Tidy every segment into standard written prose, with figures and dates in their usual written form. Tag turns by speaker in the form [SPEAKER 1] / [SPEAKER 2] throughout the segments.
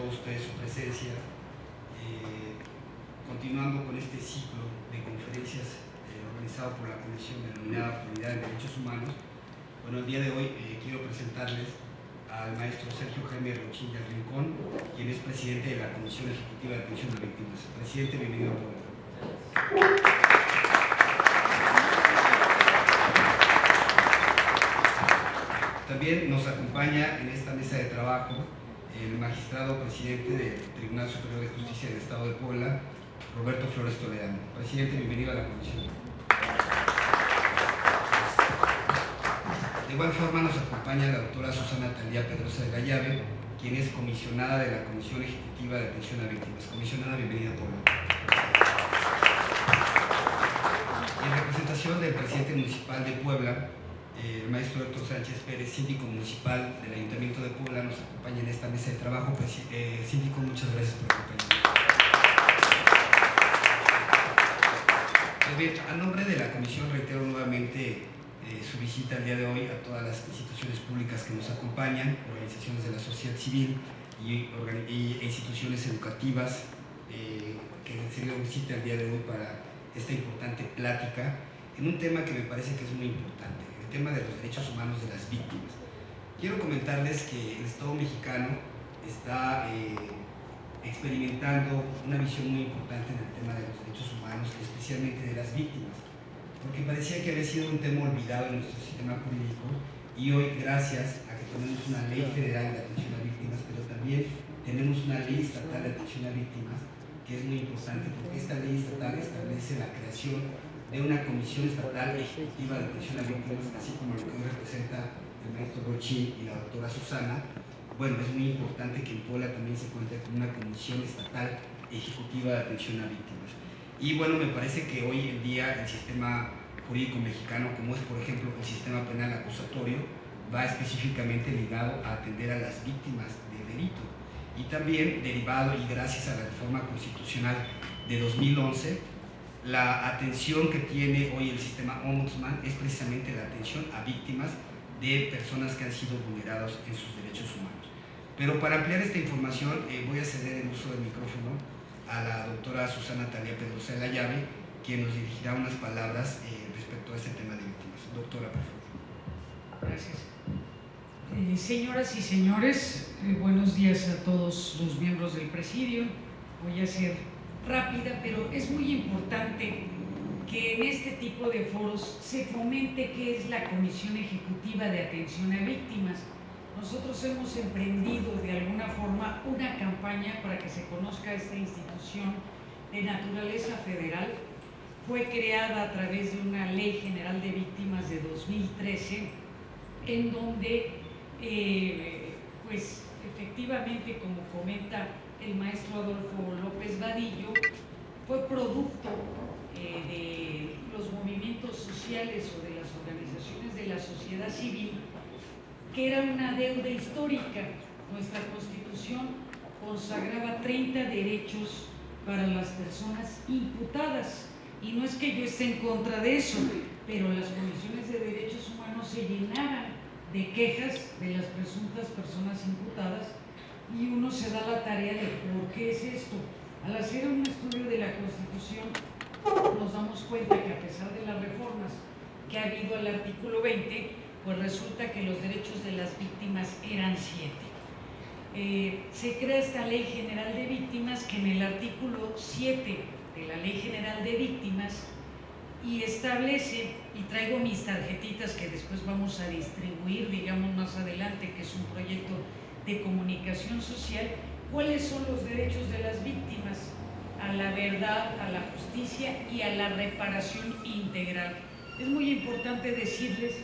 [SPEAKER 1] todos ustedes su presencia, continuando con este ciclo de conferencias organizado por la Comisión denominada Autoridad en Derechos Humanos. Bueno, el día de hoy quiero presentarles al maestro Sergio Jaime Rochín del Rincón, quien es presidente de la Comisión Ejecutiva de Atención a Víctimas. Presidente, bienvenido a todos. También nos acompaña en esta mesa de trabajo el magistrado presidente del Tribunal Superior de Justicia del Estado de Puebla, Roberto Flores Toledano. Presidente, bienvenido a la comisión. De igual forma nos acompaña la doctora Susana Talía Pedrosa de la Llave, quien es comisionada de la Comisión Ejecutiva de Atención a Víctimas. Comisionada, bienvenida a Puebla. En representación del presidente municipal de Puebla, el maestro Héctor Sánchez Pérez, síndico municipal del Ayuntamiento de Puebla, nos acompaña en esta mesa de trabajo. Síndico, muchas gracias por acompañarnos. Bien, a nombre de la comisión reitero nuevamente su visita el día de hoy a todas las instituciones públicas que nos acompañan, organizaciones de la sociedad civil y instituciones educativas que se dieron visita el día de hoy para esta importante plática en un tema que me parece que es muy importante, el tema de los derechos humanos de las víctimas. Quiero comentarles que el Estado mexicano está experimentando una visión muy importante en el tema de los derechos humanos, especialmente de las víctimas, porque parecía que había sido un tema olvidado en nuestro sistema jurídico, y hoy, gracias a que tenemos una ley federal de atención a víctimas, pero también tenemos una ley estatal de atención a víctimas, que es muy importante porque esta ley estatal establece la creación de una comisión estatal ejecutiva de atención a víctimas, así como lo que hoy representa el maestro Rochín y la doctora Susana. Bueno, es muy importante que en Puebla también se cuente con una comisión estatal ejecutiva de atención a víctimas. Y bueno, me parece que hoy en día el sistema jurídico mexicano, como es por ejemplo el sistema penal acusatorio, va específicamente ligado a atender a las víctimas del delito. Y también derivado y gracias a la reforma constitucional de 2011, la atención que tiene hoy el sistema Ombudsman es precisamente la atención a víctimas de personas que han sido vulneradas en sus derechos humanos. Pero para ampliar esta información voy a ceder el uso del micrófono a la doctora Susana Talía Pedrosa de la Llave, quien nos dirigirá unas palabras respecto a este tema de víctimas. Doctora, por favor.
[SPEAKER 2] Gracias. Señoras y señores, buenos días a todos los miembros del presidio. Voy a ser rápida, pero es muy importante que en este tipo de foros se fomente qué es la Comisión Ejecutiva de Atención a Víctimas. Nosotros hemos emprendido de alguna forma una campaña para que se conozca esta institución de naturaleza federal. Fue creada a través de una Ley General de Víctimas de 2013, en donde, pues efectivamente, como comenta el maestro Adolfo López Vadillo, fue producto de los movimientos sociales o de las organizaciones de la sociedad civil, que era una deuda histórica. Nuestra Constitución consagraba 30 derechos para las personas imputadas, y no es que yo esté en contra de eso, pero las comisiones de derechos humanos se llenaban de quejas de las presuntas personas imputadas, y uno se da la tarea de por qué es esto. Al hacer un estudio de la Constitución nos damos cuenta que a pesar de las reformas que ha habido al artículo 20, pues resulta que los derechos de las víctimas eran 7. Se crea esta Ley General de Víctimas, que en el artículo 7 de la Ley General de Víctimas y establece, y traigo mis tarjetitas que después vamos a distribuir, digamos más adelante, que es un proyecto de comunicación social, cuáles son los derechos de las víctimas: a la verdad, a la justicia y a la reparación integral. Es muy importante decirles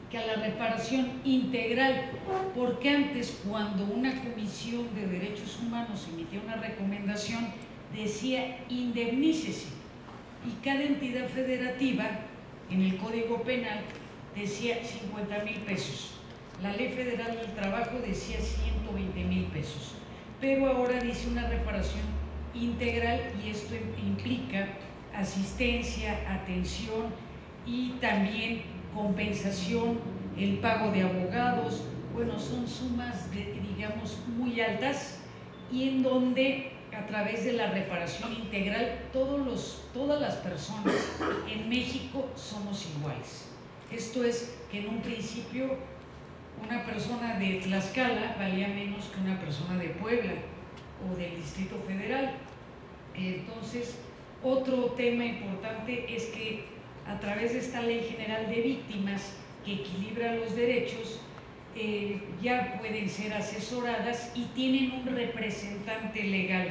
[SPEAKER 2] que a la reparación integral, porque antes, cuando una comisión de derechos humanos emitía una recomendación, decía indemnícese, y cada entidad federativa en el Código Penal decía 50,000 pesos. La Ley Federal del Trabajo decía 120,000 pesos, pero ahora dice una reparación integral, y esto implica asistencia, atención y también compensación, el pago de abogados. Bueno, son sumas, digamos, muy altas, y en donde a través de la reparación integral todas las personas en México somos iguales. Esto es que en un principio una persona de Tlaxcala valía menos que una persona de Puebla o del Distrito Federal. Entonces, otro tema importante es que a través de esta Ley General de Víctimas que equilibra los derechos, ya pueden ser asesoradas y tienen un representante legal.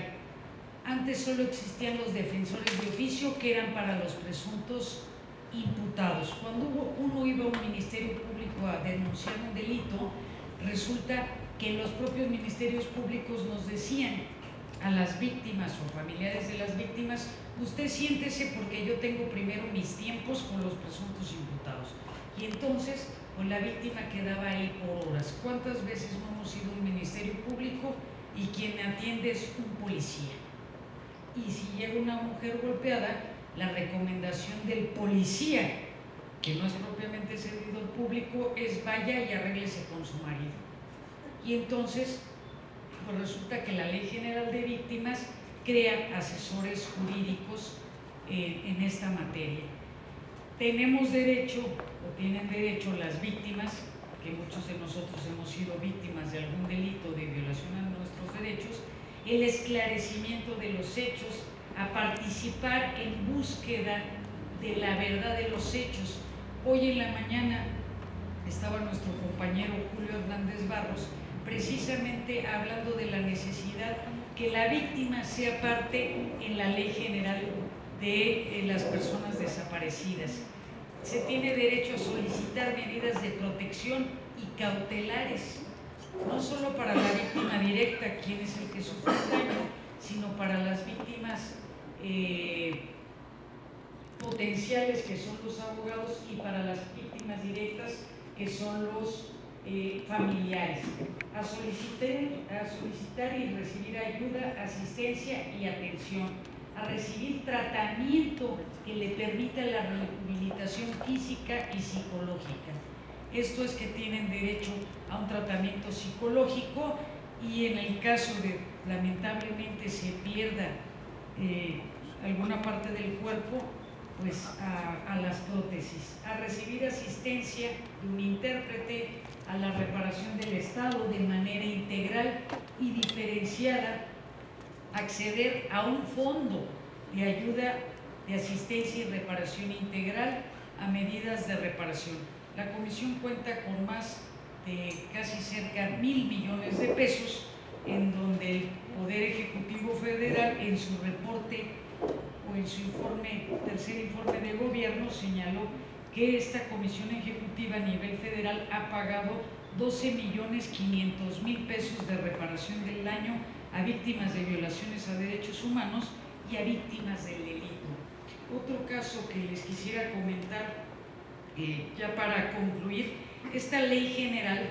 [SPEAKER 2] Antes solo existían los defensores de oficio, que eran para los presuntos imputados. Cuando uno iba a un ministerio público a denunciar un delito, resulta que los propios ministerios públicos nos decían a las víctimas o familiares de las víctimas: usted siéntese porque yo tengo primero mis tiempos con los presuntos imputados. Y entonces, pues la víctima quedaba ahí por horas. ¿Cuántas veces no hemos ido a un ministerio público y quien atiende es un policía? Y si llega una mujer golpeada, la recomendación del policía, que no es propiamente servidor público, es vaya y arréglese con su marido. Y entonces, pues resulta que la Ley General de Víctimas crea asesores jurídicos en esta materia. Tenemos derecho, o tienen derecho las víctimas, que muchos de nosotros hemos sido víctimas de algún delito de violación a nuestros derechos, el esclarecimiento de los hechos, a participar en búsqueda de la verdad de los hechos. Hoy en la mañana estaba nuestro compañero Julio Hernández Barros precisamente hablando de la necesidad que la víctima sea parte en la Ley General de las personas desaparecidas. Se tiene derecho a solicitar medidas de protección y cautelares, no solo para la víctima directa, quien es el que sufre el daño, sino para las víctimas potenciales, que son los abogados, y para las víctimas directas, que son los familiares, a solicitar y recibir ayuda, asistencia y atención, a recibir tratamiento que le permita la rehabilitación física y psicológica. Esto es que tienen derecho a un tratamiento psicológico, y en el caso de lamentablemente se pierda alguna parte del cuerpo, pues a las prótesis, a recibir asistencia de un intérprete, a la reparación del Estado de manera integral y diferenciada, acceder a un fondo de ayuda, de asistencia y reparación integral, a medidas de reparación. La Comisión cuenta con más de casi cerca 1,000 millones de pesos, en donde el Poder Ejecutivo Federal, en su reporte o en su tercer informe de gobierno, señaló que esta Comisión Ejecutiva a nivel federal ha pagado 12,500,000 pesos de reparación del daño a víctimas de violaciones a derechos humanos y a víctimas del delito. Otro caso que les quisiera comentar, ya para concluir: esta Ley General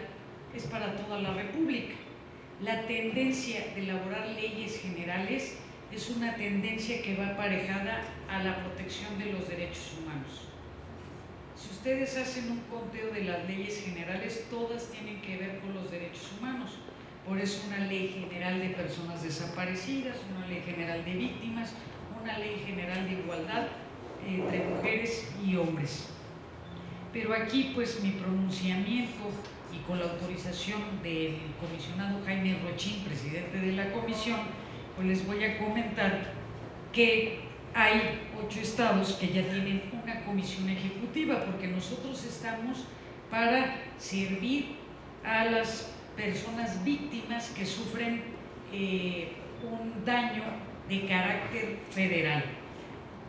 [SPEAKER 2] es para toda la República. La tendencia de elaborar leyes generales es una tendencia que va aparejada a la protección de los derechos humanos. Si ustedes hacen un conteo de las leyes generales, todas tienen que ver con los derechos humanos. Por eso una ley general de personas desaparecidas, una ley general de víctimas, una ley general de igualdad entre mujeres y hombres. Pero aquí, pues, mi pronunciamiento, y con la autorización del comisionado Jaime Rochín, presidente de la comisión, pues les voy a comentar que hay 8 estados que ya tienen una comisión ejecutiva, porque nosotros estamos para servir a las personas víctimas que sufren un daño de carácter federal.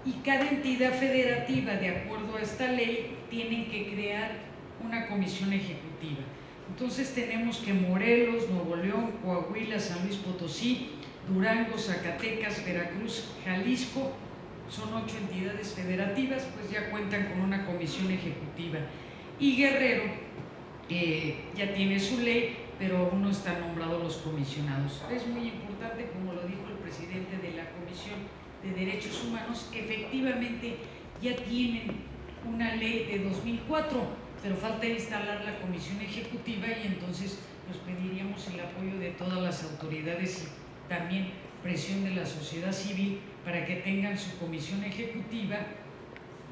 [SPEAKER 2] Y cada entidad federativa, de acuerdo a esta ley, tienen que crear una comisión ejecutiva. Entonces tenemos que Morelos, Nuevo León, Coahuila, San Luis Potosí, Durango, Zacatecas, Veracruz, Jalisco, son 8 entidades federativas, pues ya cuentan con una comisión ejecutiva. Y Guerrero ya tiene su ley, pero aún no están nombrados los comisionados. Es muy importante, como lo dijo el presidente de la Comisión de Derechos Humanos, que efectivamente ya tienen una ley de 2004, pero falta instalar la comisión ejecutiva, y entonces pues pediríamos el apoyo de todas las autoridades también presión de la sociedad civil para que tengan su comisión ejecutiva,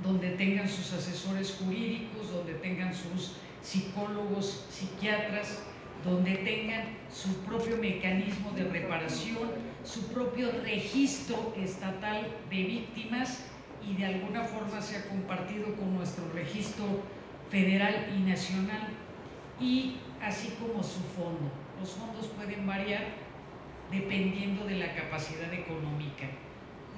[SPEAKER 2] donde tengan sus asesores jurídicos, donde tengan sus psicólogos, psiquiatras, donde tengan su propio mecanismo de reparación, su propio registro estatal de víctimas, y de alguna forma se ha compartido con nuestro registro federal y nacional, y así como su fondo. Los fondos pueden variar dependiendo de la capacidad económica.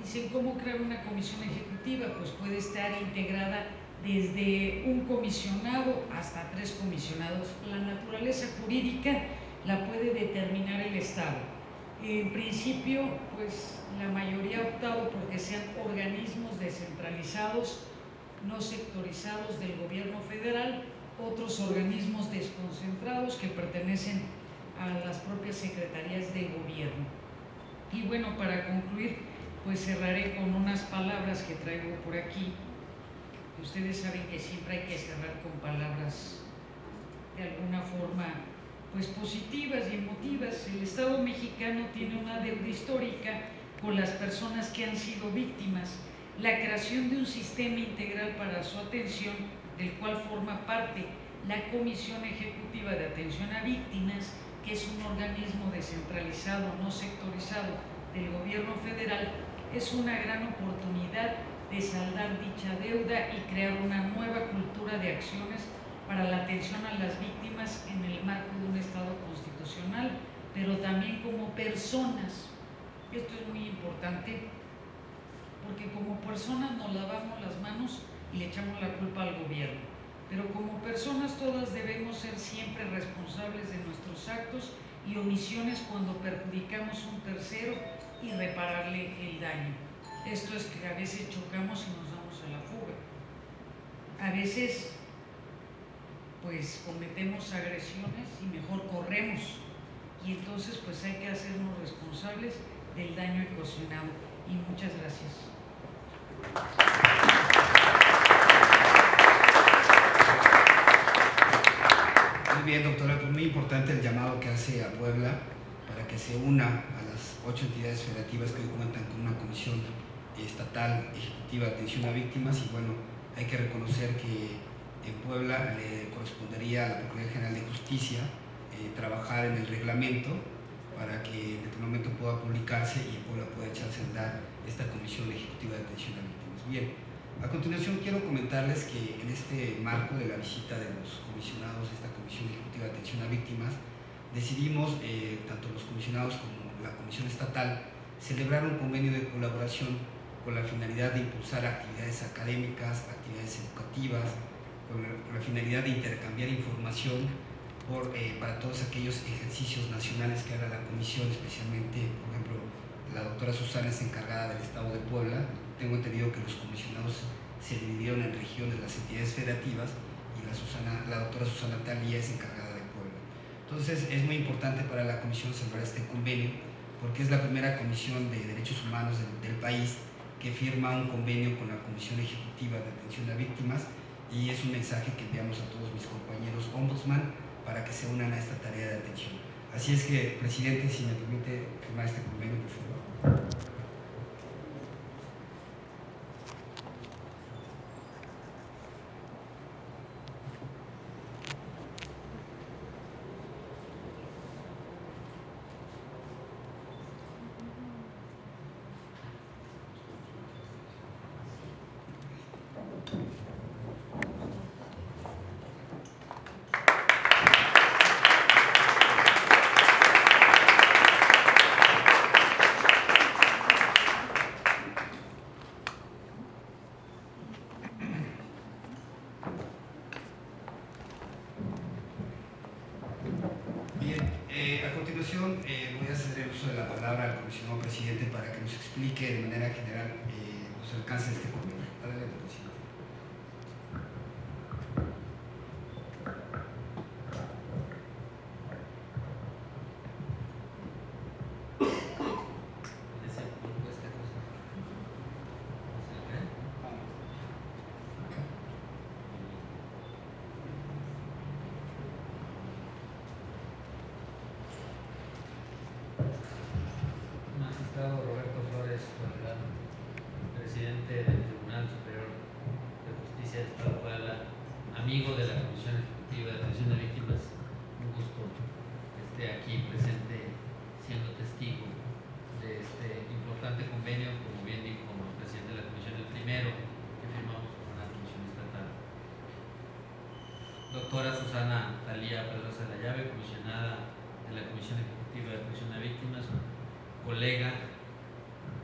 [SPEAKER 2] Dicen, ¿cómo crear una comisión ejecutiva? Pues puede estar integrada desde un comisionado hasta 3 comisionados. La naturaleza jurídica la puede determinar el Estado. En principio, pues la mayoría ha optado porque sean organismos descentralizados, no sectorizados del gobierno federal, otros organismos desconcentrados que pertenecen a las propias secretarías de gobierno. Y bueno, para concluir, pues cerraré con unas palabras que traigo por aquí. Ustedes saben que siempre hay que cerrar con palabras de alguna forma pues positivas y emotivas. El Estado mexicano tiene una deuda histórica con las personas que han sido víctimas. La creación de un sistema integral para su atención, del cual forma parte la Comisión Ejecutiva de Atención a Víctimas, que es un organismo descentralizado, no sectorizado del gobierno federal, es una gran oportunidad de saldar dicha deuda y crear una nueva cultura de acciones para la atención a las víctimas en el marco de un Estado constitucional, pero también como personas. Esto es muy importante, porque como personas nos lavamos las manos y le echamos la culpa al gobierno, pero como personas todas debemos ser siempre responsables de nuestros actos y omisiones cuando perjudicamos a un tercero y repararle el daño. Esto es que a veces chocamos y nos damos a la fuga. A veces pues cometemos agresiones y mejor corremos, y entonces pues hay que hacernos responsables del daño ocasionado. Y muchas gracias.
[SPEAKER 1] Muy bien, doctora, pues muy importante el llamado que hace a Puebla para que se una a las 8 entidades federativas que hoy cuentan con una comisión estatal ejecutiva de atención a víctimas. Y bueno, hay que reconocer que en Puebla le correspondería a la Procuraduría General de Justicia trabajar en el reglamento para que en este momento pueda publicarse y en Puebla pueda echarse a andar esta Comisión Ejecutiva de Atención a Víctimas. Bien, a continuación quiero comentarles que en este marco de la visita de los comisionados de esta Comisión Ejecutiva de Atención a Víctimas, decidimos, tanto los comisionados como la Comisión Estatal, celebrar un convenio de colaboración con la finalidad de impulsar actividades académicas, actividades educativas, con la finalidad de intercambiar información para todos aquellos ejercicios nacionales que haga la comisión, especialmente, por ejemplo, la doctora Susana es encargada del Estado de Puebla. Tengo entendido que los comisionados se dividieron en regiones, las entidades federativas, y la doctora Susana Talía es encargada de Puebla. Entonces es muy importante para la comisión celebrar este convenio, porque es la primera comisión de derechos humanos del país que firma un convenio con la Comisión Ejecutiva de Atención a Víctimas, y es un mensaje que enviamos a todos mis compañeros ombudsman para que se unan a esta tarea de atención. Así es que, presidente, si me permite firmar este convenio, por favor. Voy a ceder el uso de la palabra al comisionado presidente para que nos explique de manera general los alcances de este convenio. Adelante, presidente.
[SPEAKER 3] magistrado Roberto Flores Toledano, presidente del Tribunal Superior de Justicia del Estado de Puebla, amigo de la Comisión Ejecutiva de Atención a Víctimas, un gusto que esté aquí presente siendo testigo de este importante convenio, como bien dijo el presidente de la Comisión, el primero que firmamos con la Comisión Estatal. Doctora Susana Talía Pedrosa de la Llave, comisionada de la Comisión Ejecutiva de Atención a Víctimas, colega,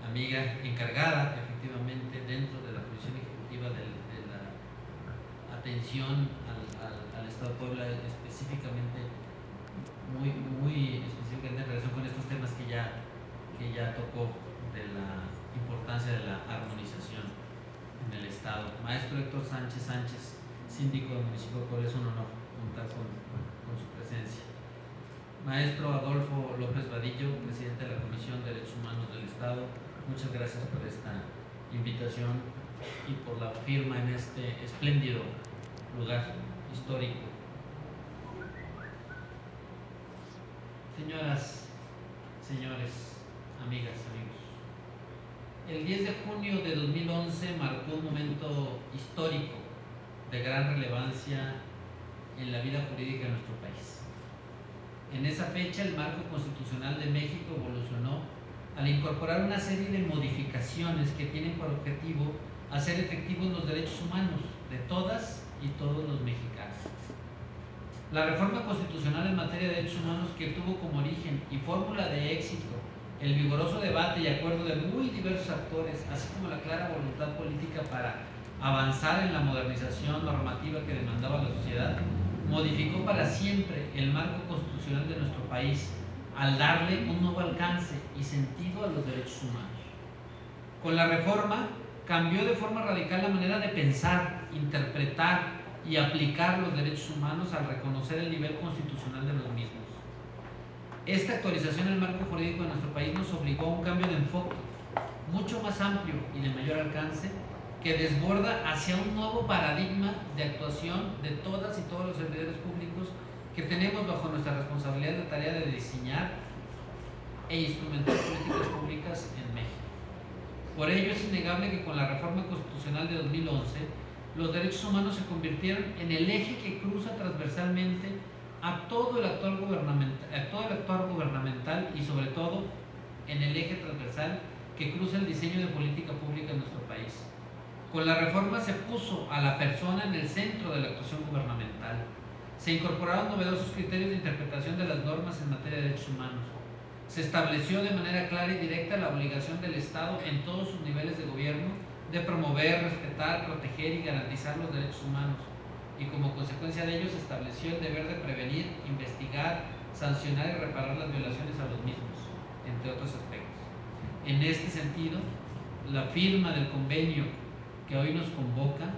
[SPEAKER 3] amiga, encargada efectivamente dentro de la Comisión Ejecutiva de la atención al Estado de Puebla, específicamente, muy específicamente en relación con estos temas que ya tocó, de la importancia de la armonización en el Estado. Maestro Héctor Sánchez, síndico del municipio de Puebla, es un honor contar con su presencia. Maestro Adolfo López Vadillo, presidente de la Comisión de Derechos Humanos del Estado, muchas gracias por esta invitación y por la firma en este espléndido lugar histórico. Señoras, señores, amigas, amigos, el 10 de junio de 2011 marcó un momento histórico de gran relevancia en la vida jurídica de nuestro país. En esa fecha, el marco constitucional de México evolucionó al incorporar una serie de modificaciones que tienen por objetivo hacer efectivos los derechos humanos de todas y todos los mexicanos. La reforma constitucional en materia de derechos humanos, que tuvo como origen y fórmula de éxito el vigoroso debate y acuerdo de muy diversos actores, así como la clara voluntad política para avanzar en la modernización normativa que demandaba la sociedad, modificó para siempre el marco constitucional de nuestro país al darle un nuevo alcance y sentido a los derechos humanos. Con la reforma cambió de forma radical la manera de pensar, interpretar y aplicar los derechos humanos al reconocer el nivel constitucional de los mismos. Esta actualización del marco jurídico de nuestro país nos obligó a un cambio de enfoque mucho más amplio y de mayor alcance, que desborda hacia un nuevo paradigma de actuación de todas y todos los servidores públicos que tenemos bajo nuestra responsabilidad la tarea de diseñar e instrumentar políticas públicas en México. Por ello es innegable que con la reforma constitucional de 2011 los derechos humanos se convirtieron en el eje que cruza transversalmente a todo el actuar gubernamental y sobre todo en el eje transversal que cruza el diseño de política pública en nuestro país. Con la reforma se puso a la persona en el centro de la actuación gubernamental. Se incorporaron novedosos criterios de interpretación de las normas en materia de derechos humanos. Se estableció de manera clara y directa la obligación del Estado en todos sus niveles de gobierno de promover, respetar, proteger y garantizar los derechos humanos. Y como consecuencia de ello se estableció el deber de prevenir, investigar, sancionar y reparar las violaciones a los mismos, entre otros aspectos. En este sentido, la firma del convenio que hoy nos convoca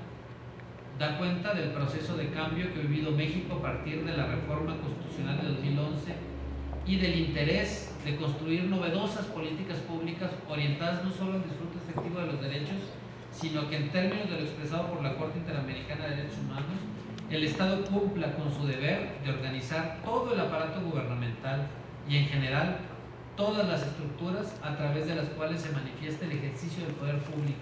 [SPEAKER 3] da cuenta del proceso de cambio que ha vivido México a partir de la reforma constitucional de 2011 y del interés de construir novedosas políticas públicas orientadas no solo al disfrute efectivo de los derechos, sino que en términos de lo expresado por la Corte Interamericana de Derechos Humanos, el Estado cumpla con su deber de organizar todo el aparato gubernamental y en general todas las estructuras a través de las cuales se manifiesta el ejercicio del poder público,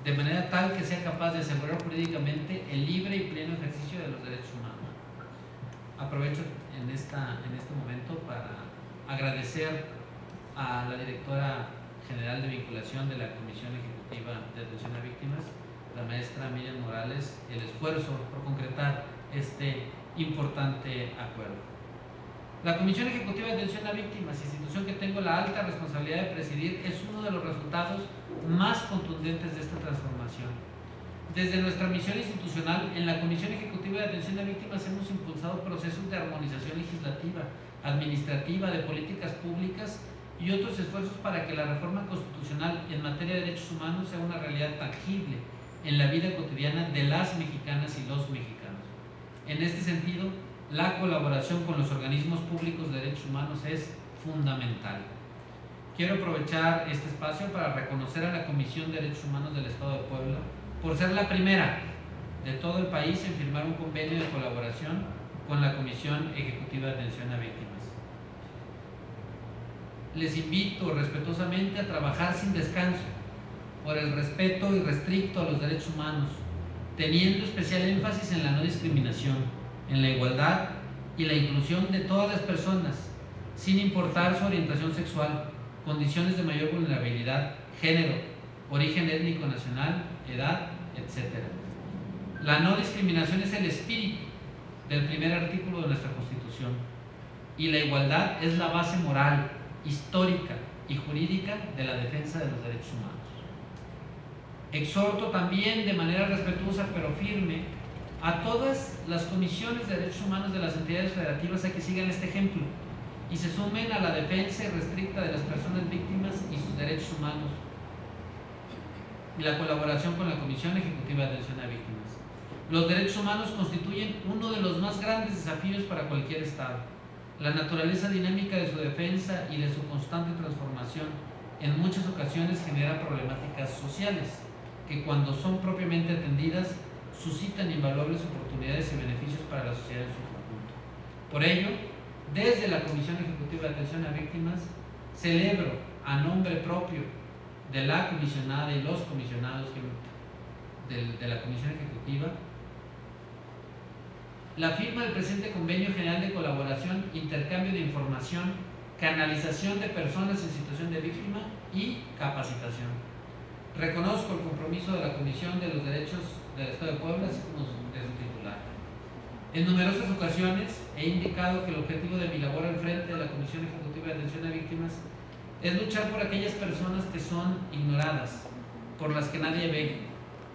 [SPEAKER 3] de manera tal que sea capaz de asegurar jurídicamente el libre y pleno ejercicio de los derechos humanos. Aprovecho en este momento para agradecer a la directora general de vinculación de la Comisión Ejecutiva de Atención a Víctimas, la maestra Miriam Morales, el esfuerzo por concretar este importante acuerdo. La Comisión Ejecutiva de Atención a Víctimas, institución que tengo la alta responsabilidad de presidir, es uno de los resultados más contundentes de esta transformación. Desde nuestra misión institucional, en la Comisión Ejecutiva de Atención a Víctimas hemos impulsado procesos de armonización legislativa, administrativa, de políticas públicas y otros esfuerzos para que la reforma constitucional en materia de derechos humanos sea una realidad tangible en la vida cotidiana de las mexicanas y los mexicanos. En este sentido, la colaboración con los organismos públicos de derechos humanos es fundamental. Quiero aprovechar este espacio para reconocer a la Comisión de Derechos Humanos del Estado de Puebla por ser la primera de todo el país en firmar un convenio de colaboración con la Comisión Ejecutiva de Atención a Víctimas. les invito respetuosamente a trabajar sin descanso por el respeto irrestricto a los derechos humanos, teniendo especial énfasis en la no discriminación, en la igualdad y la inclusión de todas las personas, sin importar su orientación sexual, condiciones de mayor vulnerabilidad, género, origen étnico nacional, edad, etc. La no discriminación es el espíritu del primer artículo de nuestra Constitución, y la igualdad es la base moral, histórica y jurídica de la defensa de los derechos humanos. Exhorto también de manera respetuosa pero firme a todas las comisiones de derechos humanos de las entidades federativas a que sigan este ejemplo y se sumen a la defensa irrestricta de las personas víctimas y sus derechos humanos y la colaboración con la Comisión Ejecutiva de Atención a Víctimas. Los derechos humanos constituyen uno de los más grandes desafíos para cualquier Estado. La naturaleza dinámica de su defensa y de su constante transformación en muchas ocasiones genera problemáticas sociales que, cuando son propiamente atendidas, suscitan invaluables oportunidades y beneficios para la sociedad en su conjunto. Por ello, desde la Comisión Ejecutiva de Atención a Víctimas, celebro a nombre propio de la comisionada y los comisionados de la Comisión Ejecutiva la firma del presente Convenio General de Colaboración, Intercambio de Información, Canalización de Personas en Situación de Víctima y Capacitación. Reconozco el compromiso de la Comisión de los Derechos del Estado de Puebla, así como de su titular. En numerosas ocasiones he indicado que el objetivo de mi labor al frente de la Comisión Ejecutiva de Atención a Víctimas es luchar por aquellas personas que son ignoradas, por las que nadie ve,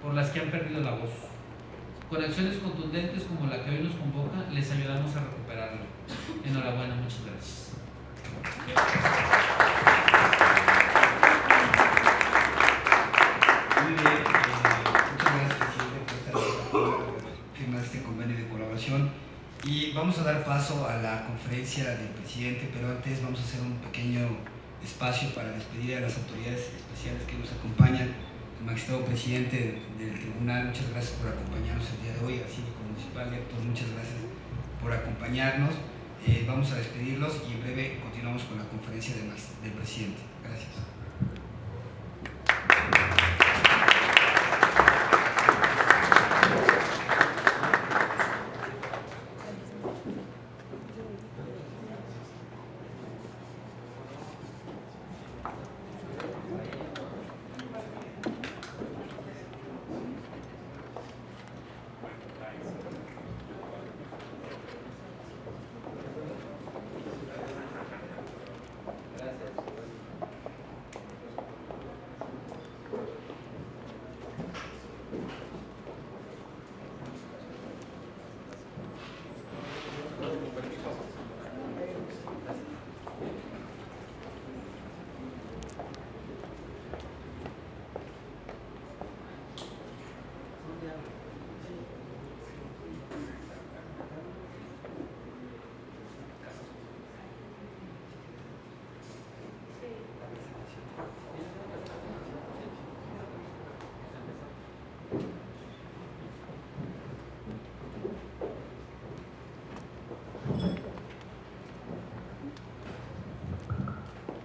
[SPEAKER 3] por las que han perdido la voz. Con acciones contundentes como la que hoy nos convoca, les ayudamos a recuperarlo. Enhorabuena, muchas gracias.
[SPEAKER 1] Muy bien, muchas gracias, presidente, por firmar este convenio de colaboración. Y vamos a dar paso a la conferencia del presidente, pero antes vamos a hacer un pequeño espacio para despedir a las autoridades especiales que nos acompañan. El magistrado presidente del tribunal, muchas gracias por acompañarnos el día de hoy. Al síndico municipal, Héctor, muchas gracias por acompañarnos. Vamos a despedirlos y en breve continuamos con la conferencia del presidente. Gracias.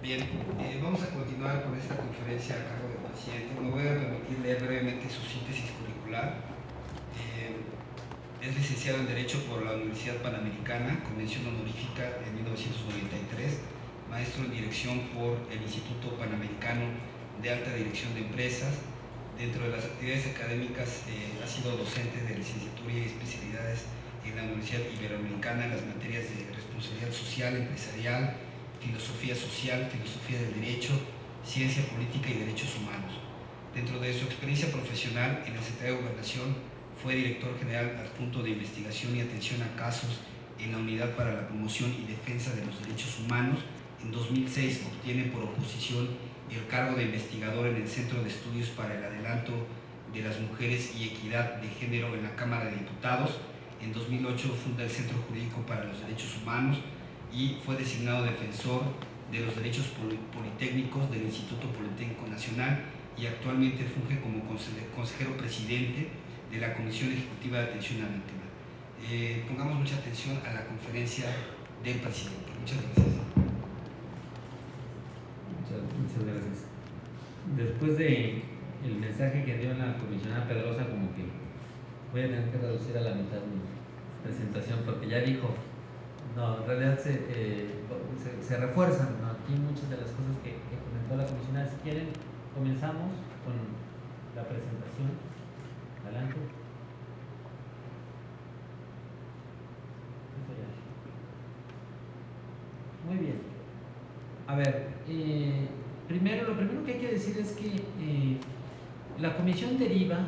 [SPEAKER 1] Bien, vamos a continuar con esta conferencia a cargo del presidente. Me voy a permitir leer brevemente su síntesis curricular. Es licenciado en Derecho por la Universidad Panamericana, convención honorífica de 1993, maestro en Dirección por el Instituto Panamericano de Alta Dirección de Empresas. Dentro de las actividades académicas ha sido docente de licenciatura y especialidades en la Universidad Iberoamericana en las materias de responsabilidad social, empresarial, filosofía social, filosofía del derecho, ciencia política y derechos humanos. Dentro de su experiencia profesional en el Secretaría de Gobernación, fue director general adjunto de investigación y atención a casos en la Unidad para la Promoción y Defensa de los Derechos Humanos. En 2006 obtiene por oposición el cargo de investigador en el Centro de Estudios para el Adelanto de las Mujeres y Equidad de Género en la Cámara de Diputados. En 2008 funda el Centro Jurídico para los Derechos Humanos y fue designado defensor de los derechos politécnicos del Instituto Politécnico Nacional y actualmente funge como consejero presidente de la Comisión Ejecutiva de Atención a Víctimas. Pongamos mucha atención a la conferencia del presidente. Muchas gracias.
[SPEAKER 3] Muchas gracias. Después de el mensaje que dio la comisionada Pedrosa, como que voy a tener que reducir a la mitad mi presentación, porque ya dijo, no, en realidad se refuerzan, ¿no? Aquí muchas de las cosas que comentó la comisionada. Si quieren, comenzamos con la presentación. Adelante. Eso ya. Muy bien. A ver, lo primero que hay que decir es que la Comisión Ejecutiva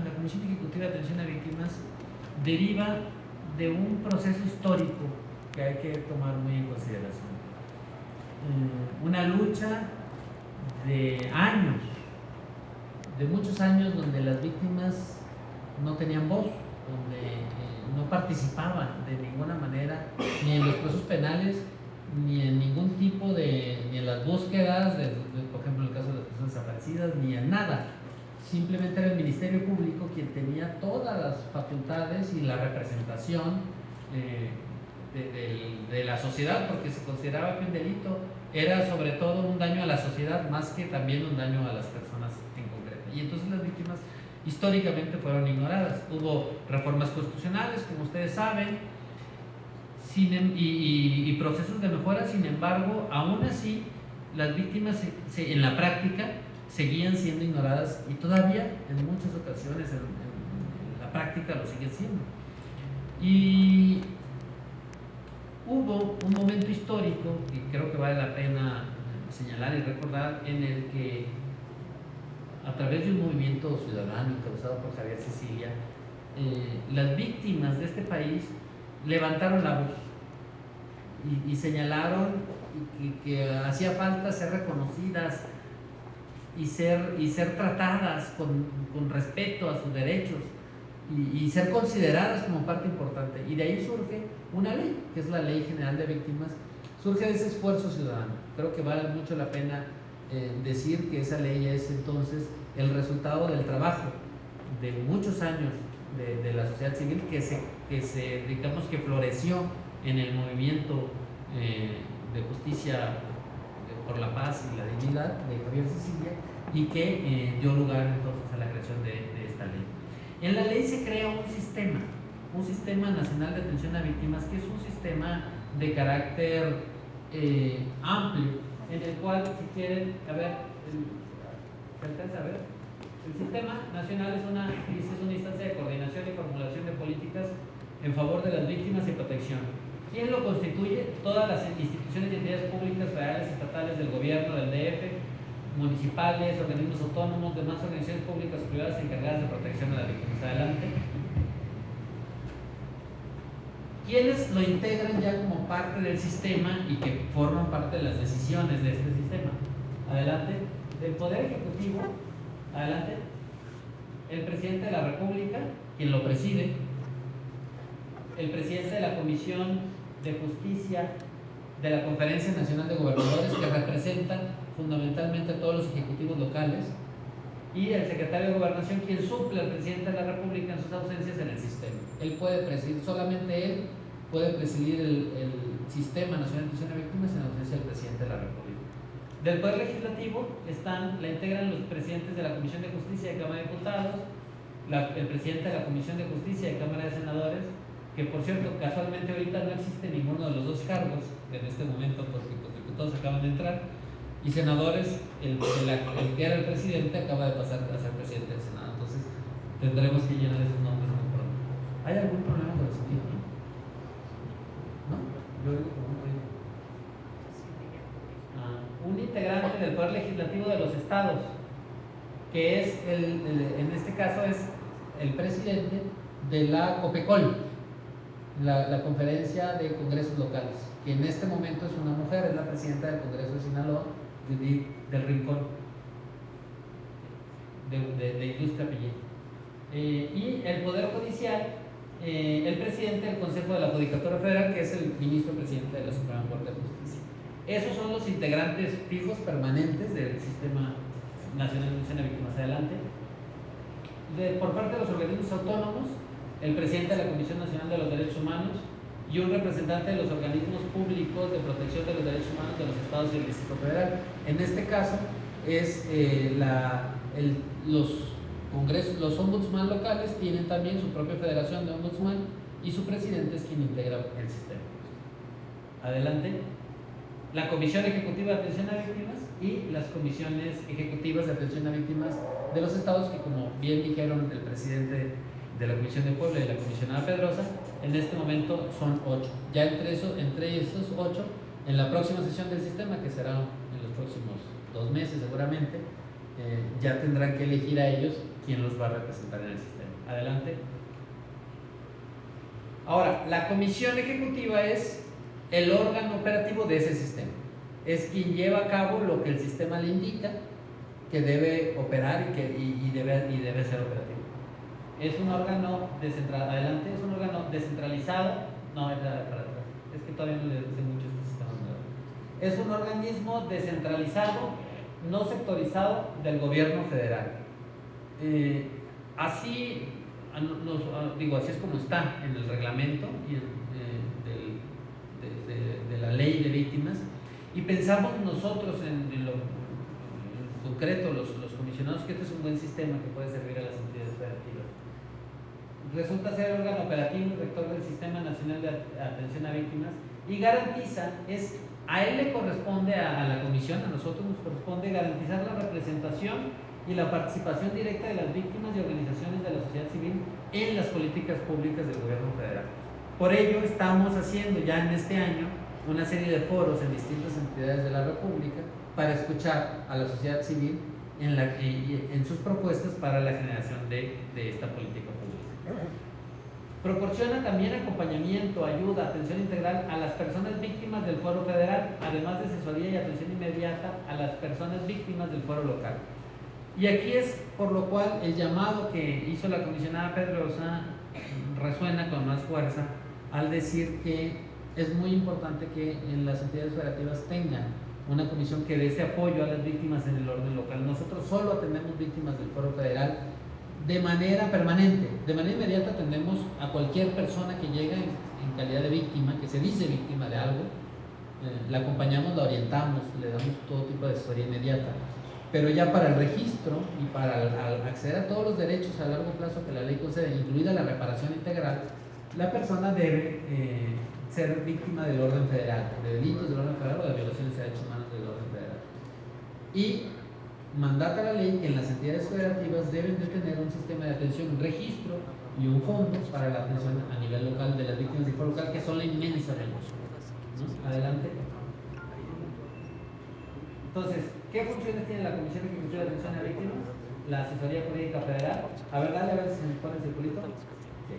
[SPEAKER 3] de Atención a Víctimas deriva de un proceso histórico que hay que tomar muy en consideración. Una lucha de años, de muchos años, donde las víctimas no tenían voz, donde no participaban de ninguna manera, ni en los procesos penales, ni en ningún tipo ni en las búsquedas, por ejemplo en el caso de las personas desaparecidas, ni en nada. Simplemente era el Ministerio Público quien tenía todas las facultades y la representación de la sociedad, porque se consideraba que un delito era sobre todo un daño a la sociedad más que también un daño a las personas en concreto. Y entonces las víctimas históricamente fueron ignoradas. Hubo reformas constitucionales, como ustedes saben, y procesos de mejora. Sin embargo, aún así, las víctimas en la práctica seguían siendo ignoradas, y todavía en muchas ocasiones en la práctica lo siguen siendo. Y hubo un momento histórico que creo que vale la pena señalar y recordar, en el que, a través de un movimiento ciudadano encabezado por Javier Sicilia, las víctimas de este país levantaron la voz y señalaron que hacía falta ser reconocidas y ser tratadas con respeto a sus derechos y ser consideradas como parte importante. Y de ahí surge una ley, que es la Ley General de Víctimas. Surge de ese esfuerzo ciudadano. Creo que vale mucho la pena decir que esa ley es entonces el resultado del trabajo de muchos años de la sociedad civil que digamos que floreció en el movimiento de justicia por la paz y la dignidad de Javier Sicilia, y que dio lugar entonces a la creación de esta ley. En la ley se crea un sistema nacional de atención a víctimas, que es un sistema de carácter amplio, en el cual, si quieren, ¿se alcanza a ver? El sistema nacional es una instancia de coordinación y formulación de políticas en favor de las víctimas y protección. ¿Quién lo constituye? Todas las instituciones y entidades públicas, federales, estatales, del gobierno, del DF, municipales, organismos autónomos, demás organizaciones públicas o privadas encargadas de protección a las víctimas. Adelante. ¿Quiénes lo integran ya como parte del sistema y que forman parte de las decisiones de este sistema? Adelante. Del Poder Ejecutivo, adelante, el Presidente de la República, quien lo preside, el Presidente de la Comisión de Justicia de la Conferencia Nacional de Gobernadores, que representan fundamentalmente a todos los ejecutivos locales, y el Secretario de Gobernación, quien suple al Presidente de la República en sus ausencias en el sistema. Él puede presidir, solamente él puede presidir el Sistema Nacional de Atención a Víctimas en ausencia del Presidente de la República. Del Poder Legislativo la integran los presidentes de la Comisión de Justicia de Cámara de Diputados, el presidente de la Comisión de Justicia de Cámara de Senadores, que por cierto, casualmente ahorita no existe ninguno de los dos cargos en este momento, porque los diputados acaban de entrar, y senadores, el que era el presidente acaba de pasar a ser presidente del Senado. Entonces tendremos que llenar esos nombres muy pronto. ¿Hay algún problema con el sentido? ¿No? Yo digo como un ruido. Un integrante del Poder Legislativo de los estados, que es en este caso es el presidente de la COPECOL, la Conferencia de Congresos Locales, que en este momento es una mujer, es la presidenta del Congreso de Sinaloa, Judith del Rincón, de Industria Pellín. Y el Poder Judicial, el presidente del Consejo de la Judicatura Federal, que es el ministro presidente de la Suprema Corte de Justicia. Esos son los integrantes fijos permanentes del Sistema Nacional de Atención a Víctimas. Adelante. Por parte de los organismos autónomos, el presidente de la Comisión Nacional de los Derechos Humanos y un representante de los organismos públicos de protección de los derechos humanos de los estados y el Distrito Federal. En este caso, es los congresos, los ombudsman locales tienen también su propia federación de ombudsman y su presidente es quien integra el sistema. Adelante. La Comisión Ejecutiva de Atención a Víctimas y las comisiones ejecutivas de atención a víctimas de los estados, que como bien dijeron el presidente de la Comisión de Puebla y la comisionada Pedrosa, en este momento son 8. Ya entre esos 8, en la próxima sesión del sistema, que será en los próximos 2 meses seguramente, ya tendrán que elegir a ellos quién los va a representar en el sistema. Adelante. Ahora, la comisión ejecutiva es el órgano operativo de ese sistema. Es quien lleva a cabo lo que el sistema le indica que debe operar y debe ser operativo. Es un órgano descentralizado. Adelante, es un órgano descentralizado. No, es para atrás. Es que todavía no le sé mucho este sistema nuevo. Es un organismo descentralizado, no sectorizado del gobierno federal. Así es como está en el reglamento y de la ley de víctimas, y pensamos nosotros en concreto los comisionados que este es un buen sistema que puede servir a las entidades federativas. Resulta ser el órgano operativo y rector del Sistema Nacional de Atención a Víctimas y garantiza, a él le corresponde, a la comisión, a nosotros nos corresponde garantizar la representación y la participación directa de las víctimas y organizaciones de la sociedad civil en las políticas públicas del gobierno federal. Por ello estamos haciendo ya en este año una serie de foros en distintas entidades de la República para escuchar a la sociedad civil en sus propuestas para la generación de esta política pública. Proporciona también acompañamiento, ayuda, atención integral a las personas víctimas del Foro Federal, además de asesoría y atención inmediata a las personas víctimas del Foro Local. Y aquí es por lo cual el llamado que hizo la comisionada Pedrosa resuena con más fuerza al decir que es muy importante que en las entidades federativas tengan una comisión que dé ese apoyo a las víctimas en el orden local. Nosotros solo atendemos víctimas del Foro Federal de manera permanente. De manera inmediata atendemos a cualquier persona que llega en calidad de víctima, que se dice víctima de algo, la acompañamos, la orientamos, le damos todo tipo de asesoría inmediata. Pero ya para el registro y para acceder a todos los derechos a largo plazo que la ley concede, incluida la reparación integral, la persona debe ser víctima del orden federal, de delitos del orden federal o de violaciones de derechos humanos del orden federal. Y mandata la ley que en las entidades federativas deben de tener un sistema de atención, un registro y un fondo para la atención a nivel local de las víctimas del foro local, que son la inmensa mayoría. ¿No? Adelante. Entonces, ¿qué funciones tiene la Comisión Ejecutiva de Atención a Víctimas? La Asesoría Jurídica Federal. A ver, dale a ver si se me pone el circulito. Sí.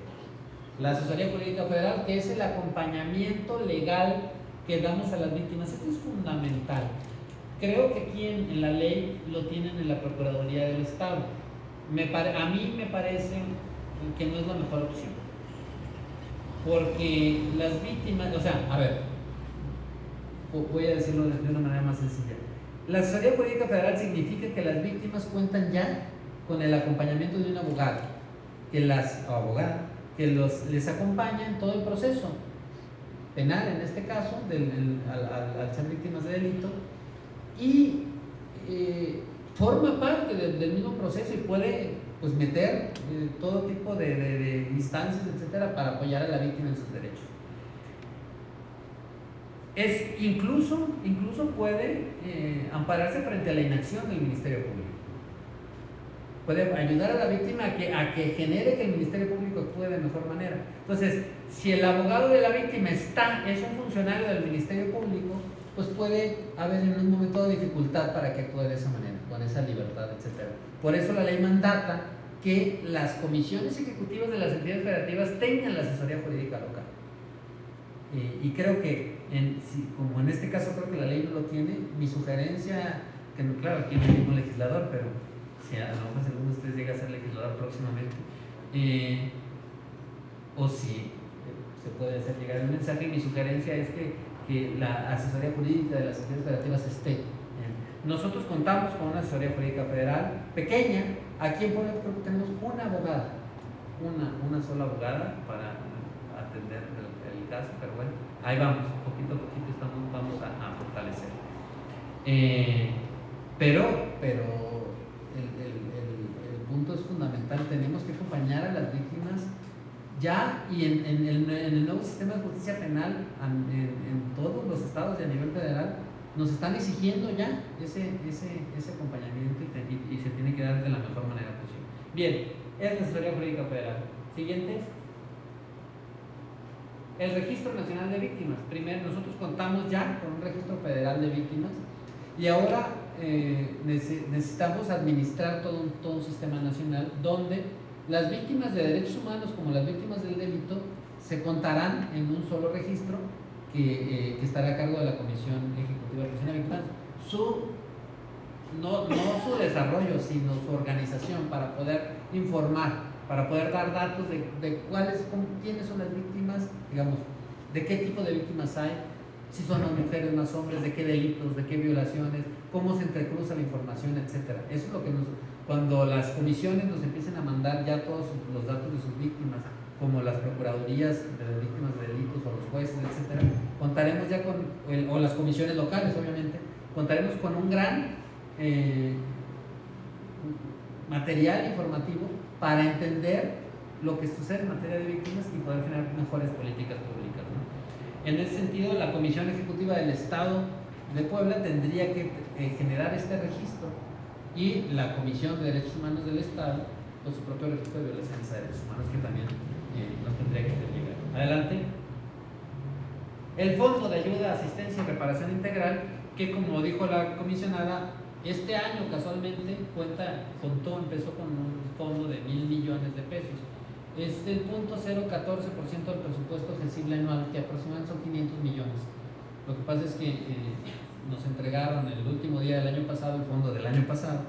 [SPEAKER 3] La Asesoría Jurídica Federal, que es el acompañamiento legal que damos a las víctimas. Esto es fundamental. Creo que aquí en la ley lo tienen en la Procuraduría del Estado. A mí me parece que no es la mejor opción. Porque las víctimas, o sea, a ver, voy a decirlo de una manera más sencilla. La Asesoría Jurídica Federal significa que las víctimas cuentan ya con el acompañamiento de un abogado, les acompaña en todo el proceso penal, en este caso, al ser víctimas de delito, y forma parte del mismo proceso y puede meter todo tipo de instancias, etcétera, para apoyar a la víctima en sus derechos. Incluso puede ampararse frente a la inacción del Ministerio Público. Puede ayudar a la víctima a que genere que el Ministerio Público actúe de mejor manera. Entonces, si el abogado de la víctima es un funcionario del Ministerio Público, pues puede haber en un momento de dificultad para que actúe de esa manera, con esa libertad, etc. Por eso la ley mandata que las comisiones ejecutivas de las entidades federativas tengan la asesoría jurídica local. Y creo que, como en este caso creo que la ley no lo tiene, mi sugerencia, que no, claro, aquí no hay ningún legislador, pero si a lo mejor alguno de ustedes llega a ser legislador próximamente, o si se puede hacer llegar el mensaje, mi sugerencia es que la asesoría jurídica de las entidades federativas esté. Nosotros contamos con una asesoría jurídica federal pequeña. Aquí en Puebla creo que tenemos una abogada, una sola abogada para atender el caso, pero bueno, ahí vamos, poquito a poquito vamos a fortalecer. Pero el punto es fundamental, tenemos que acompañar a las víctimas ya, y en el nuevo sistema de justicia penal en todos los estados y a nivel federal nos están exigiendo ya ese acompañamiento y se tiene que dar de la mejor manera posible. Bien, es la asesoría jurídica federal. Siguiente. El Registro Nacional de Víctimas. Primero, nosotros contamos ya con un registro federal de víctimas y ahora necesitamos administrar todo un sistema nacional donde las víctimas de derechos humanos como las víctimas del delito se contarán en un solo registro que estará a cargo de la Comisión Ejecutiva de Protección a Víctimas. No su desarrollo, sino su organización para poder informar, para poder dar datos de quiénes son las víctimas, digamos, de qué tipo de víctimas hay, si son más mujeres, más hombres, de qué delitos, de qué violaciones, cómo se entrecruza la información, etc. Eso es lo que cuando las comisiones nos empiecen a mandar ya todos los datos de sus víctimas, como las procuradurías de las víctimas de delitos o los jueces, etc., contaremos ya o las comisiones locales, obviamente, contaremos con un gran material informativo para entender lo que sucede en materia de víctimas y poder generar mejores políticas públicas, ¿no? En ese sentido, la Comisión Ejecutiva del Estado de Puebla tendría que generar este registro y la Comisión de Derechos Humanos del Estado, pues su propio registro de violaciones a derechos humanos que también nos tendría que hacer llegar. Adelante. El Fondo de Ayuda, Asistencia y Reparación Integral, que como dijo la comisionada, este año casualmente empezó con un fondo de 1,000 millones de pesos. Es el 0.014% del presupuesto sensible anual, que aproximadamente son 500 millones. Lo que pasa es que nos entregaron el último día del año pasado el fondo del año pasado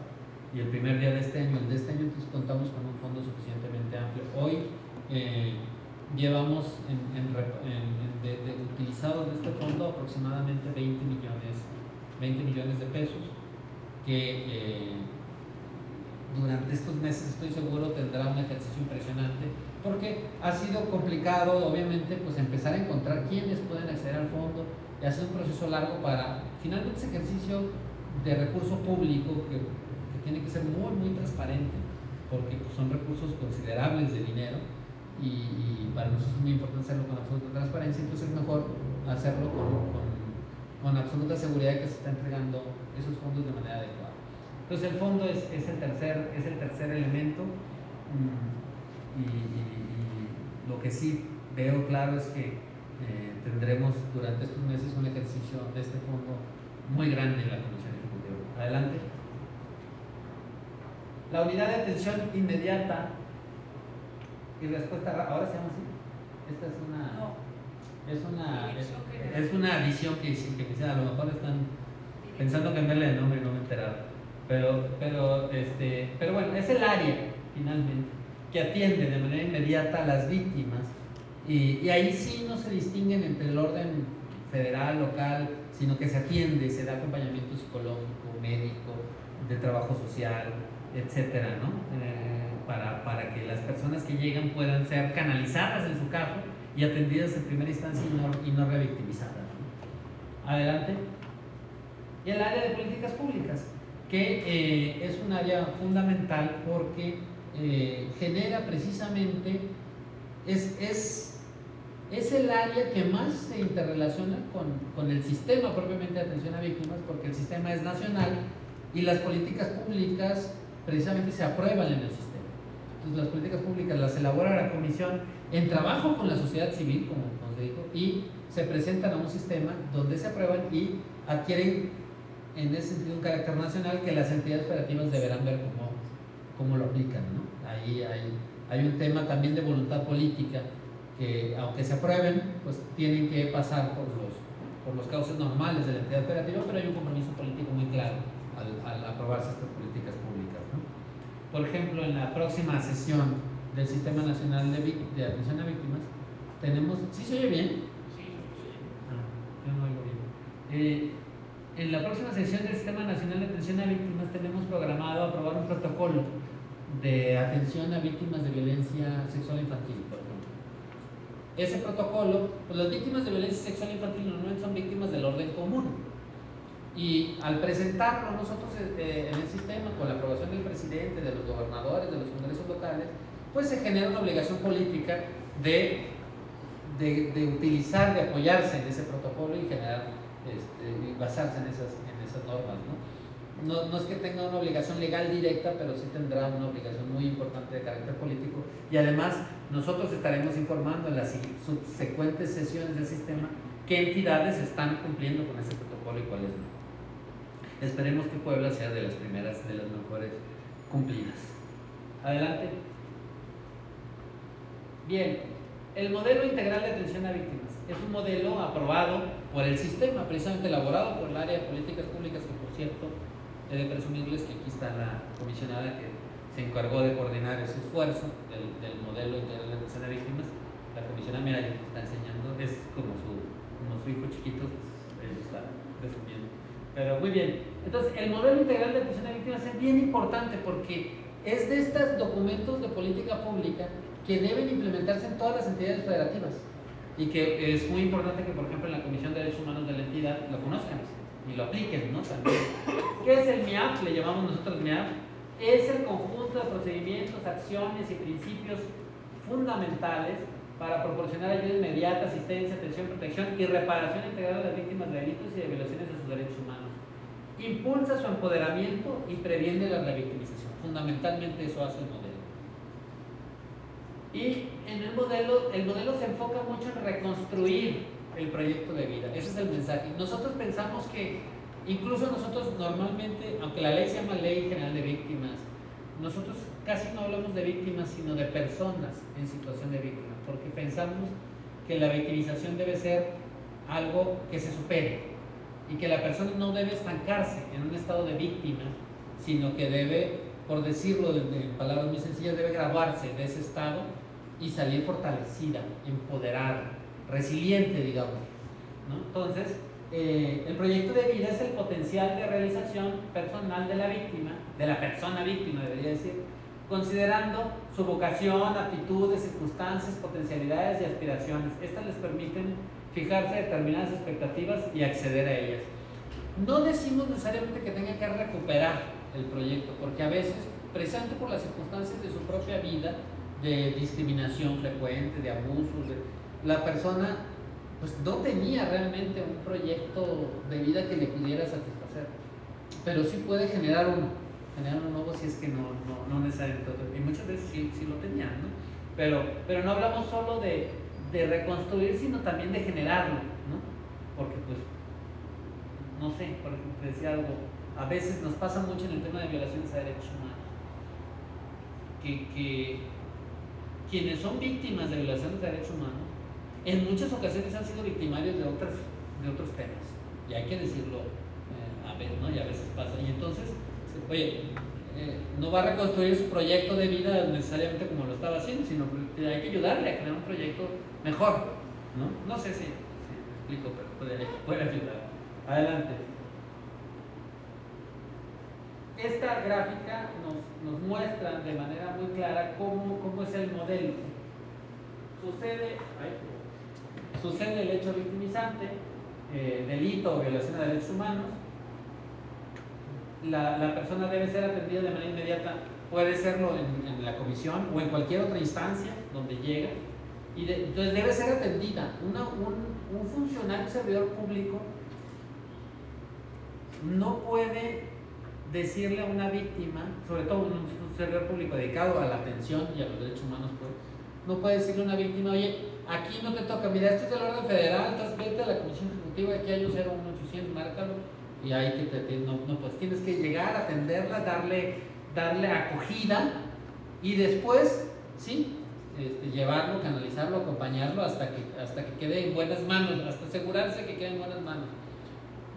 [SPEAKER 3] y el primer día de este año, entonces contamos con un fondo suficientemente amplio. Hoy llevamos utilizados de este fondo aproximadamente 20 millones de pesos, que durante estos meses estoy seguro tendrá un ejercicio impresionante, porque ha sido complicado obviamente pues empezar a encontrar quiénes pueden acceder al fondo y hacer un proceso largo para finalmente ese ejercicio de recurso público que tiene que ser muy muy transparente, porque pues, son recursos considerables de dinero y para nosotros es muy importante hacerlo con absoluta transparencia. Entonces es mejor hacerlo con absoluta seguridad de que se está entregando esos fondos de manera adecuada. Entonces el fondo es el tercer elemento y lo que sí veo claro es que tendremos durante estos meses un ejercicio de este fondo muy grande en la Comisión Ejecutiva. Adelante. La unidad de atención inmediata y respuesta, ahora se llama así. Esta es una visión que quizá a lo mejor están pensando cambiarle de nombre y no me enteraron. Pero bueno, es el área finalmente que atiende de manera inmediata a las víctimas y ahí sí no se distinguen entre el orden federal, local, sino que se atiende, se da acompañamiento psicológico, médico, de trabajo social, etcétera, ¿no? Para que las personas que llegan puedan ser canalizadas en su caso y atendidas en primera instancia y no revictimizadas, ¿no? Adelante. Y el área de políticas públicas, que es un área fundamental porque genera precisamente, es el área que más se interrelaciona con el sistema propiamente de atención a víctimas, porque el sistema es nacional y las políticas públicas precisamente se aprueban en el sistema. Entonces las políticas públicas las elabora la comisión en trabajo con la sociedad civil, como se dijo, y se presentan a un sistema donde se aprueban y adquieren en ese sentido un carácter nacional que las entidades federativas deberán ver cómo lo aplican, ¿no? Ahí hay un tema también de voluntad política que aunque se aprueben, pues tienen que pasar por los cauces normales de la entidad federativa, pero hay un compromiso político muy claro al aprobarse estas políticas públicas, ¿no? Por ejemplo, en la próxima sesión del Sistema Nacional de Atención a Víctimas tenemos, ¿sí se oye bien?
[SPEAKER 2] Sí.
[SPEAKER 3] Yo no oigo bien. En la próxima sesión del Sistema Nacional de Atención a Víctimas tenemos programado aprobar un protocolo de atención a víctimas de violencia sexual infantil, por ejemplo. Ese protocolo, pues las víctimas de violencia sexual infantil normalmente son víctimas del orden común. Y al presentarlo nosotros en el sistema, con la aprobación del presidente, de los gobernadores, de los congresos locales, pues se genera una obligación política de utilizar, de apoyarse en ese protocolo y generar, y basarse en esas normas, ¿no? No es que tenga una obligación legal directa, pero sí tendrá una obligación muy importante de carácter político, y además nosotros estaremos informando en las subsecuentes sesiones del sistema qué entidades están cumpliendo con ese protocolo y cuáles no. Esperemos que Puebla sea de las primeras, de las mejores cumplidas. Adelante. Bien, el modelo integral de atención a víctimas es un modelo aprobado por el sistema, precisamente elaborado por el área de políticas públicas, que por cierto he de presumirles que aquí está la comisionada que se encargó de coordinar ese esfuerzo del modelo integral de atención a víctimas. La comisionada, mira, ya te está enseñando, es como su hijo chiquito, pues él está presumiendo. Pero muy bien, entonces el modelo integral de atención a víctimas es bien importante porque es de estos documentos de política pública que deben implementarse en todas las entidades federativas, y que es muy importante que, por ejemplo, en la Comisión de Derechos Humanos de la entidad lo conozcan y lo apliquen, ¿no? También. ¿Qué es el MIAP? Le llamamos nosotros MIAP. Es el conjunto de procedimientos, acciones y principios fundamentales para proporcionar ayuda inmediata, asistencia, atención, protección y reparación integral a las víctimas de delitos y de violaciones de sus derechos humanos. Impulsa su empoderamiento y previene la revictimización. Fundamentalmente eso hace el modelo. Y en el modelo se enfoca mucho en reconstruir el proyecto de vida. Ese es el mensaje. Nosotros pensamos que, incluso nosotros normalmente, aunque la ley se llama Ley General de Víctimas, nosotros casi no hablamos de víctimas, sino de personas en situación de víctima, porque pensamos que la victimización debe ser algo que se supere y que la persona no debe estancarse en un estado de víctima, sino que debe, por decirlo en palabras muy sencillas, debe graduarse de ese estado y salir fortalecida, empoderada, resiliente, digamos, ¿no? Entonces, el proyecto de vida es el potencial de realización personal de la víctima, de la persona víctima, debería decir, considerando su vocación, aptitudes, circunstancias, potencialidades y aspiraciones. Estas les permiten fijarse determinadas expectativas y acceder a ellas. No decimos necesariamente que tenga que recuperar el proyecto, porque a veces, precisamente por las circunstancias de su propia vida, de discriminación frecuente, de abusos, la persona pues no tenía realmente un proyecto de vida que le pudiera satisfacer, pero sí puede generar uno nuevo si es que no necesariamente todo, y muchas veces sí lo tenían, ¿no? Pero no hablamos solo de reconstruir, sino también de generarlo, ¿no? Porque pues, no sé, por ejemplo, decía algo, a veces nos pasa mucho en el tema de violaciones a derechos humanos, que quienes son víctimas de violaciones de derechos humanos en muchas ocasiones han sido victimarios de otros temas, y hay que decirlo, a veces, ¿no? Y a veces pasa, y entonces, oye, no va a reconstruir su proyecto de vida necesariamente como lo estaba haciendo, sino que hay que ayudarle a crear un proyecto mejor, ¿no? No sé si me explico, pero puede ayudar. Adelante. Esta gráfica nos muestra de manera muy clara cómo es el modelo. Sucede el hecho victimizante, delito o violación de derechos humanos. La persona debe ser atendida de manera inmediata, puede serlo en la comisión o en cualquier otra instancia donde llega, y entonces debe ser atendida. Un funcionario, un servidor público no puede decirle a una víctima, sobre todo un servidor público dedicado a la atención y a los derechos humanos, pues, no puede decirle a una víctima, oye, aquí no te toca, mira, este es el orden federal, entonces vete a la comisión ejecutiva, aquí hay un 01800, márcalo, y ahí que pues tienes que llegar a atenderla, darle acogida, y después, sí, llevarlo, canalizarlo, acompañarlo hasta que quede en buenas manos, hasta asegurarse que quede en buenas manos.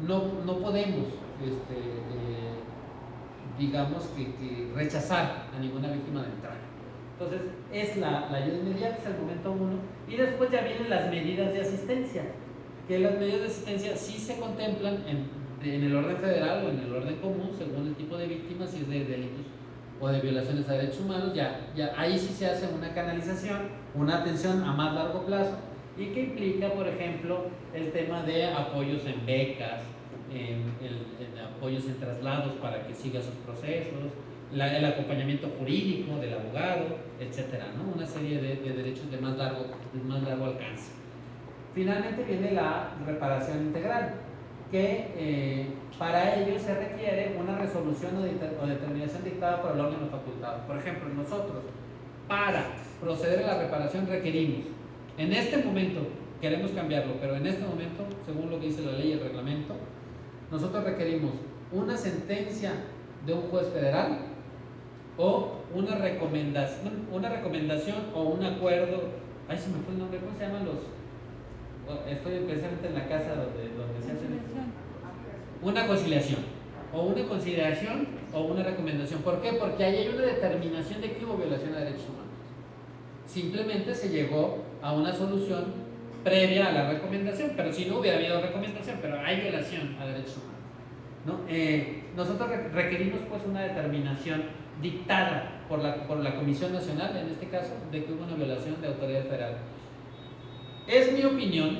[SPEAKER 3] No podemos, digamos que rechazar a ninguna víctima de entrada. Entonces, es la ayuda inmediata, es el momento 1, y después ya vienen las medidas de asistencia, que las medidas de asistencia sí se contemplan en el orden federal o en el orden común, según el tipo de víctima, si es de delitos o de violaciones a derechos humanos, ya ahí sí se hace una canalización, una atención a más largo plazo, y que implica, por ejemplo, el tema de apoyos en becas, en apoyos en traslados para que siga sus procesos, el acompañamiento jurídico del abogado, etcétera, ¿no? Una serie de derechos de más largo alcance. Finalmente viene la reparación integral, que para ello se requiere una resolución o determinación dictada por el órgano facultado. Por ejemplo, nosotros, para proceder a la reparación requerimos, en este momento, queremos cambiarlo, pero en este momento, según lo que dice la ley y el reglamento, nosotros requerimos una sentencia de un juez federal o una recomendación o un acuerdo. Ay, se me fue el nombre, ¿cómo se llaman los? Estoy precisamente en la casa donde se hace una conciliación o una recomendación. ¿Por qué? Porque ahí hay una determinación de que hubo violación a derechos humanos. Simplemente se llegó a una solución previa a la recomendación, pero si no hubiera habido recomendación, pero hay violación a derechos humanos, ¿no? Nosotros requerimos pues una determinación dictada por la Comisión Nacional, en este caso, de que hubo una violación de autoridad federal. Es mi opinión,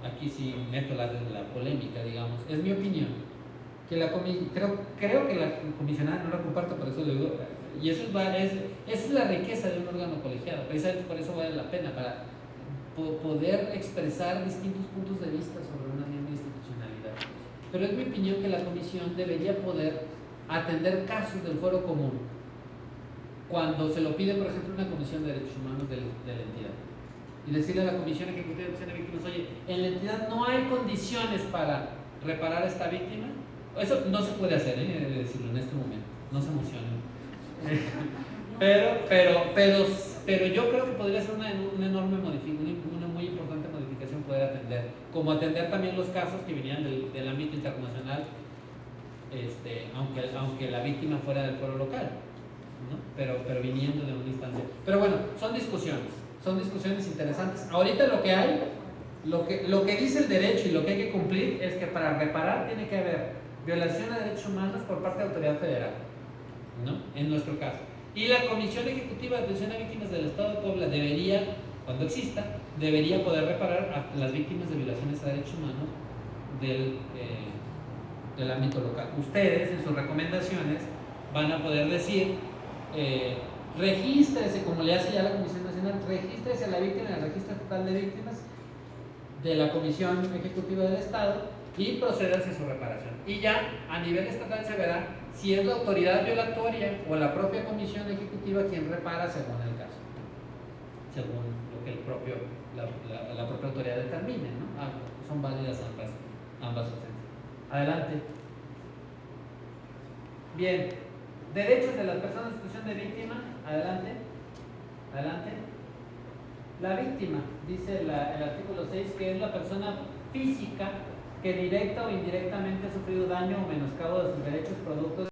[SPEAKER 3] aquí sí meto la polémica, digamos, es mi opinión, que creo que la comisionada, no la comparto, por eso lo digo, y esa es la riqueza de un órgano colegiado, precisamente por eso vale la pena, para poder expresar distintos puntos de vista sobre una misma institucionalidad. Pero es mi opinión que la comisión debería poder atender casos del fuero común cuando se lo pide, por ejemplo, una comisión de derechos humanos de la entidad, y decirle a la Comisión Ejecutiva de Atención de Víctimas: oye, en la entidad no hay condiciones para reparar a esta víctima. Eso no se puede hacer, decirlo en este momento, no se emocionen. pero yo creo que podría ser una enorme modificación, una muy importante modificación poder atender, como atender también los casos que venían del ámbito internacional, aunque la víctima fuera del foro local, ¿no? pero viniendo de una instancia. Pero bueno, son discusiones interesantes. Ahorita lo que dice el derecho y lo que hay que cumplir es que para reparar tiene que haber violación a derechos humanos por parte de la autoridad federal, ¿no? En nuestro caso. Y la Comisión Ejecutiva de Atención a Víctimas del Estado de Puebla debería, cuando exista, debería poder reparar a las víctimas de violaciones a derechos humanos del ámbito local. Ustedes, en sus recomendaciones, van a poder decir: regístrese, como le hace ya la Comisión Nacional, regístrese a la víctima en el Registro Estatal de Víctimas de la Comisión Ejecutiva del Estado y proceda hacia su reparación. Y ya a nivel estatal se verá si es la autoridad violatoria o la propia Comisión Ejecutiva quien repara según el caso, según lo que la propia autoridad determine, ¿no? Son válidas ambas opciones. Adelante. Bien, derechos de las personas en situación de víctima. Adelante. La víctima, dice el artículo 6, que es la persona física que directa o indirectamente ha sufrido daño o menoscabo de sus derechos producto